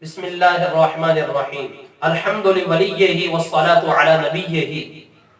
بسم اللہ الرحمن الرحیم الحمد لولیہ والصلاة علی نبیہ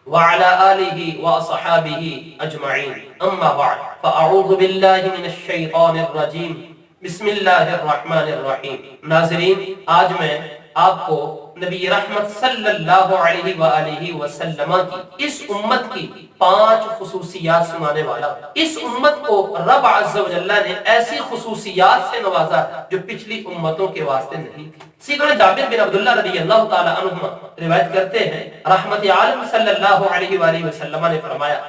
وعلى آلہ واصحابہ اجمعین اما بعد فاعوذ باللہ من الشیطان الرجیم بسم اللہ الرحمن الرحیم۔ ناظرین، آج میں آپ کو نبی رحمت صلی اللہ علیہ وآلہ وسلم کی اس امت کی 5 خصوصیات سنانے والا ہوں۔ اس امت کو رب عز و جل نے ایسی خصوصیات سے نوازا جو پچھلی امتوں کے واسطے نہیں تھی۔ سیدنا جابر بن عبداللہ رضی اللہ تعالی عنہما روایت کرتے ہیں، رحمت عالم صلی اللہ علیہ وآلہ وسلم نے فرمایا،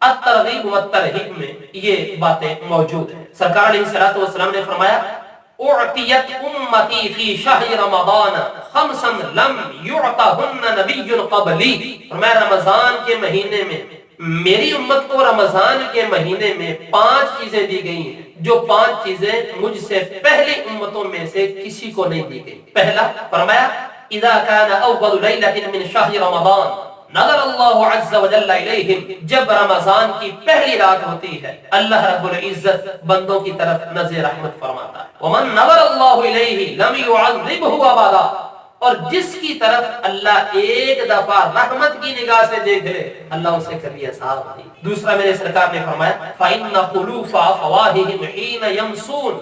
الترغیب والترہیب میں یہ باتیں موجود ہیں۔ سرکار علیہ الصلوۃ والسلام نے فرمایا، اعطیت امتی فی شہر رمضان خمسا لم یعطہن نبی قبلی۔ فرمایا رمضان کے مہینے میں میری امت کو رمضان کے مہینے میں 5 چیزیں دی گئی ہیں جو 5 چیزیں مجھ سے پہلی امتوں میں سے کسی کو نہیں دی گئی۔ پہلا فرمایا، اذا كان اول لیلۃ من شہر رمضان نظر اللہ عز و جل الیہم، جب رمضان کی پہلی رات ہوتی ہے اللہ رب العزت بندوں کی طرف نظر رحمت فرماتا ہے۔ ومن نظر اللہ الیہ لم یعذبہ ابدا، اور جس کی طرف اللہ ایک دفعہ رحمت کی نگاہ سے دیکھ لے اللہ اسے کبھی عذاب نہیں۔ دوسرا میرے سرکار نے فرمایا، فإن خلوف افواہہم حین یمسون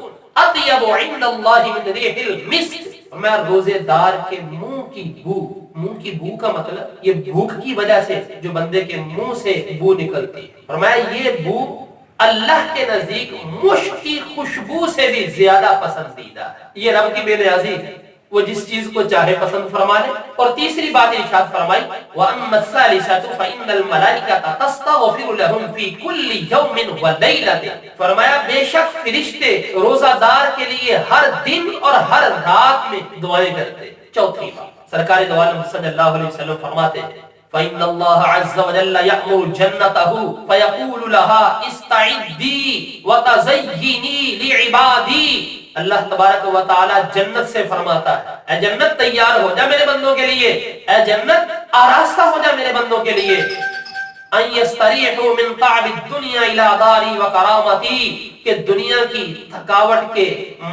اطیب عند اللہ من ریح المسک۔ میں روزے دار کے منہ کی بو کا مطلب یہ بھوک کی وجہ سے جو بندے کے منہ سے بو نکلتی ہے، فرمایا یہ بو اللہ کے نزدیک مشک کی خوشبو سے بھی زیادہ پسندیدہ ہے۔ یہ رب کی بے نیازی ہے، وہ جس چیز کو چاہے پسند فرما لے۔ اور تیسری بات ارشاد فرمائی، وَأَمَّا الثَّالِثَةُ فَإِنَّ الْمَلَائِكَةَ تَسْتَغْفِرُ لَهُمْ فِي كُلِّ يَوْمٍ وَلَيْلَةٍ۔ فرمایا بے شک فرشتے روزہ دار کے لیے ہر دن اور ہر رات میں دعائیں کرتے ہیں۔ چوتھی بات، سرکار دو عالم صلی اللہ علیہ وسلم فرماتے ہیں، فَإِنَّ اللَّهَ عَزَّ وَجَلَّ يَأْمُرُ جَنَّتَهُ فَيَقُولُ لَهَا اسْتَعِدِّي وَتَزَيِّنِي لِعِبَادِي۔ اللہ تبارک و تعالی جنت سے فرماتا ہے، اے جنت تیار ہو جا میرے بندوں کے لیے، اے جنت آراستہ ہو جا میرے بندوں کے لیے، ان یستریحوا من تعب الدنیا الی داری وکرامتی، کہ دنیا کی تھکاوٹ کے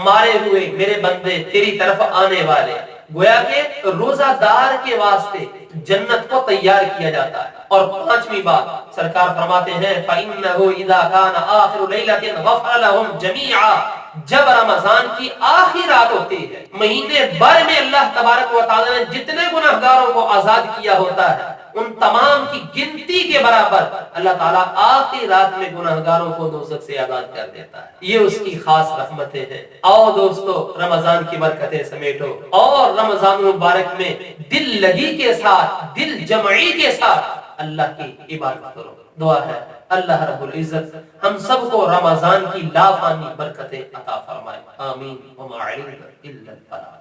مارے ہوئے میرے بندے تیری طرف آنے والے۔ گویا کہ روزہ دار کے واسطے جنت کو تیار کیا جاتا ہے۔ اور 5ویں بات سرکار فرماتے ہیں، فَإِنَّهُ إِذَا كَانَ آخِرُ لَيْلَةٍ غَفَرَ لَهُمْ جَمِيعًا۔ جب رمضان کی آخری رات ہوتی ہے، مہینے بھر میں اللہ تبارک و تعالی نے جتنے گناہگاروں کو آزاد کیا ہوتا ہے ان تمام کی گنتی کے برابر اللہ تعالیٰ آخری رات میں گناہگاروں کو دوزخ سے آزاد کر دیتا ہے۔ یہ اس کی خاص رحمتیں ہیں۔ آؤ دوستو رمضان کی برکتیں سمیٹو اور رمضان مبارک میں دل لگی کے ساتھ، دل جمعی کے ساتھ اللہ کی عبادت کرو۔ دعا ہے اللہ رب العزت ہم سب کو رمضان کی لافانی برکتیں عطا فرمائے، آمین۔ وما علینا الا البلاغ۔